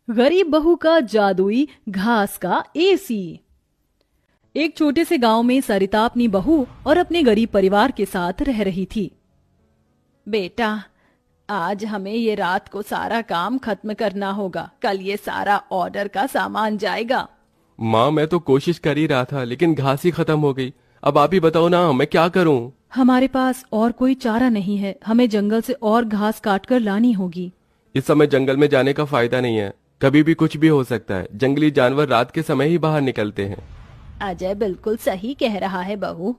गरीब बहू का जादुई घास का एसी। एक छोटे से गांव में सरिता अपनी बहू और अपने गरीब परिवार के साथ रह रही थी। बेटा, आज हमें ये रात को सारा काम खत्म करना होगा, कल ये सारा ऑर्डर का सामान जाएगा। माँ, मैं तो कोशिश कर ही रहा था लेकिन घास ही खत्म हो गई। अब आप ही बताओ ना, मैं क्या करूँ। हमारे पास और कोई चारा नहीं है, हमें जंगल से और घास काट कर लानी होगी। इस समय जंगल में जाने का फायदा नहीं है, कभी भी कुछ भी हो सकता है। जंगली जानवर रात के समय ही बाहर निकलते हैं। अजय बिल्कुल सही कह रहा है बहू।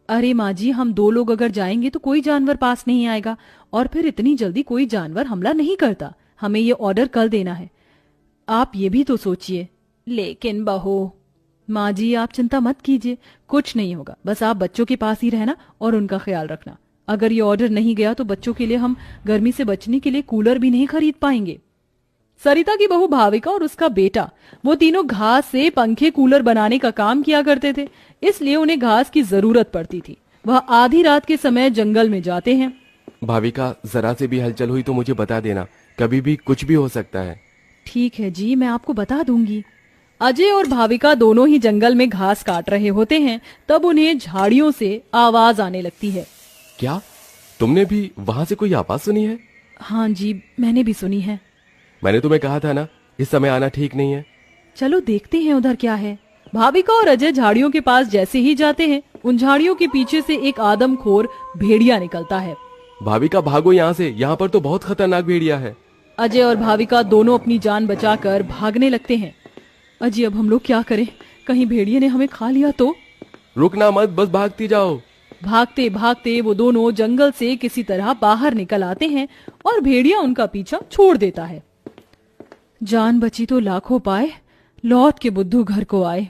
अरे माँ जी, हम दो लोग अगर जाएंगे तो कोई जानवर पास नहीं आएगा, और फिर इतनी जल्दी कोई जानवर हमला नहीं करता। हमें ये ऑर्डर कल देना है, आप ये भी तो सोचिए। लेकिन बहू। माँ जी, आप चिंता मत कीजिए, कुछ नहीं होगा। बस आप बच्चों के पास ही रहना और उनका ख्याल रखना। अगर ये ऑर्डर नहीं गया तो बच्चों के लिए हम गर्मी से बचने के लिए कूलर भी नहीं खरीद पाएंगे। सरिता की बहू भाविका और उसका बेटा, वो तीनों घास से पंखे कूलर बनाने का काम किया करते थे, इसलिए उन्हें घास की जरूरत पड़ती थी। वह आधी रात के समय जंगल में जाते हैं। भाविका, जरा से भी हलचल हुई तो मुझे बता देना, कभी भी कुछ भी हो सकता है। ठीक है जी, मैं आपको बता दूंगी। अजय और भाविका दोनों ही जंगल में घास काट रहे होते हैं, तब उन्हें झाड़ियों से आवाज आने लगती है। क्या तुमने भी वहां से कोई आवाज सुनी है? हाँ जी, मैंने भी सुनी है। मैंने तुम्हें कहा था ना, इस समय आना ठीक नहीं है। चलो देखते हैं उधर क्या है। भाविका और अजय झाड़ियों के पास जैसे ही जाते हैं, उन झाड़ियों के पीछे से एक आदमखोर भेड़िया निकलता है। भाविका, भागो यहाँ से, यहाँ पर तो बहुत खतरनाक भेड़िया है। अजय और भाविका दोनों अपनी जान बचाकर भागने लगते हैं। अजय, अब हम लोग क्या करें? कहीं भेड़िए ने हमें खा लिया तो? रुकना मत, बस भागती जाओ। भागते भागते वो दोनों जंगल से किसी तरह बाहर निकल आते हैं और भेड़िया उनका पीछा छोड़ देता है। जान बची तो लाखों पाए, लौट के बुद्धू घर को आए।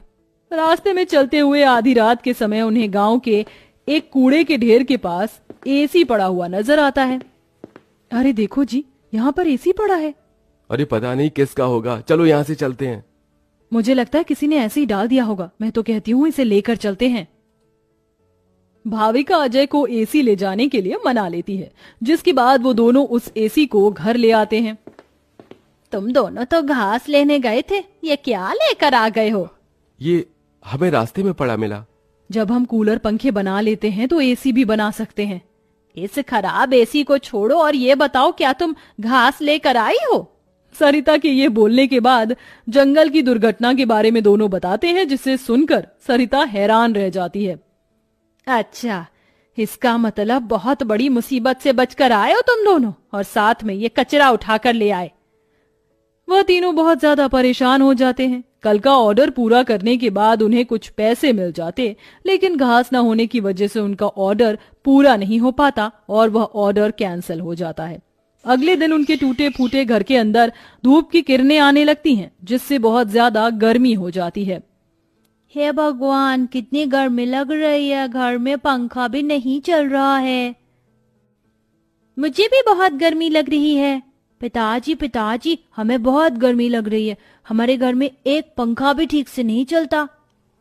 रास्ते में चलते हुए आधी रात के समय उन्हें गांव के एक कूड़े के ढेर के पास एसी पड़ा हुआ नजर आता है। अरे देखो जी, यहाँ पर एसी पड़ा है। अरे पता नहीं किसका होगा, चलो यहाँ से चलते हैं। मुझे लगता है किसी ने ऐसे ही डाल दिया होगा। मैं तो कहती हूँ इसे लेकर चलते हैं। भाविका अजय को एसी ले जाने के लिए मना लेती है, जिसके बाद वो दोनों उस एसी को घर ले आते हैं। तुम दोनों तो घास लेने गए थे, ये क्या लेकर आ गए हो? ये हमें रास्ते में पड़ा मिला। जब हम कूलर पंखे बना लेते हैं तो एसी भी बना सकते हैं। इस खराब एसी को छोड़ो और ये बताओ, क्या तुम घास लेकर आई हो? सरिता के ये बोलने के बाद जंगल की दुर्घटना के बारे में दोनों बताते हैं, जिसे सुनकर सरिता हैरान रह जाती है। अच्छा, इसका मतलब बहुत बड़ी मुसीबत से बचकर आए हो तुम दोनों, और साथ में ये कचरा उठाकर ले आए। वह तीनों बहुत ज्यादा परेशान हो जाते हैं। कल का ऑर्डर पूरा करने के बाद उन्हें कुछ पैसे मिल जाते, लेकिन घास न होने की वजह से उनका ऑर्डर पूरा नहीं हो पाता और वह ऑर्डर कैंसिल हो जाता है। अगले दिन उनके टूटे फूटे घर के अंदर धूप की किरणें आने लगती हैं, जिससे बहुत ज्यादा गर्मी हो जाती है। हे भगवान, कितनी गर्मी लग रही है, घर में पंखा भी नहीं चल रहा है। मुझे भी बहुत गर्मी लग रही है। पिताजी पिताजी, हमें बहुत गर्मी लग रही है, हमारे घर में एक पंखा भी ठीक से नहीं चलता।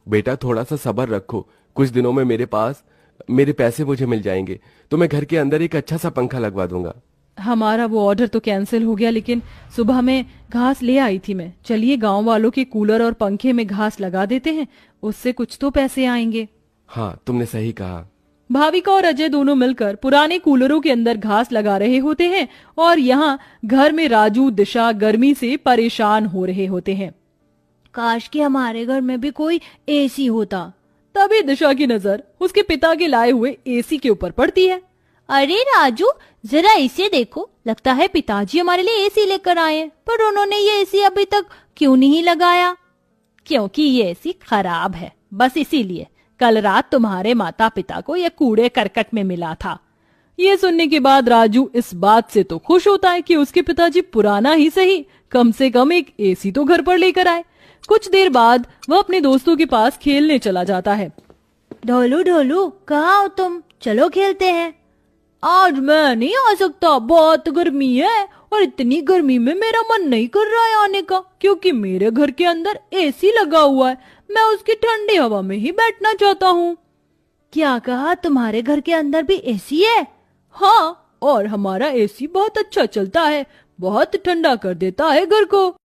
बेटा, थोड़ा सा सब्र रखो, कुछ दिनों में मेरे पैसे मुझे मिल जाएंगे तो मैं घर के अंदर एक अच्छा सा पंखा लगवा दूंगा। हमारा वो ऑर्डर तो कैंसिल हो गया, लेकिन सुबह में घास ले आई थी मैं। चलिए गांव वालों के कूलर और पंखे में घास लगा देते हैं, उससे कुछ तो पैसे आएंगे। हाँ, तुमने सही कहा। भाविका और अजय दोनों मिलकर पुराने कूलरों के अंदर घास लगा रहे होते हैं और यहाँ घर में राजू दिशा गर्मी से परेशान हो रहे होते हैं। काश कि हमारे घर में भी कोई एसी होता। तभी दिशा की नजर उसके पिता के लाए हुए एसी के ऊपर पड़ती है। अरे राजू, जरा इसे देखो, लगता है पिताजी हमारे लिए एसी लेकर आए हैं, पर उन्होंने ये एसी अभी तक क्यों नहीं लगाया? क्योंकि ये एसी खराब है, बस इसीलिए। कल रात तुम्हारे माता पिता को यह कूड़े करकट में मिला था। ये सुनने के बाद राजू इस बात से तो खुश होता है कि उसके पिताजी पुराना ही सही, कम से कम एक एसी तो घर पर लेकर आए। कुछ देर बाद वह अपने दोस्तों के पास खेलने चला जाता है। ढोलू ढोलू, कहाँ हो तुम? चलो खेलते हैं। आज मैं नहीं आ सकता, बहुत गर्मी है, और इतनी गर्मी में मेरा मन नहीं कर रहा है आने का, क्योंकि मेरे घर के अंदर एसी लगा हुआ है। मैं उसकी ठंडी हवा में ही बैठना चाहता हूँ। क्या कहा? तुम्हारे घर के अंदर भी एसी है? हाँ, और हमारा एसी बहुत अच्छा चलता है, बहुत ठंडा कर देता है घर को।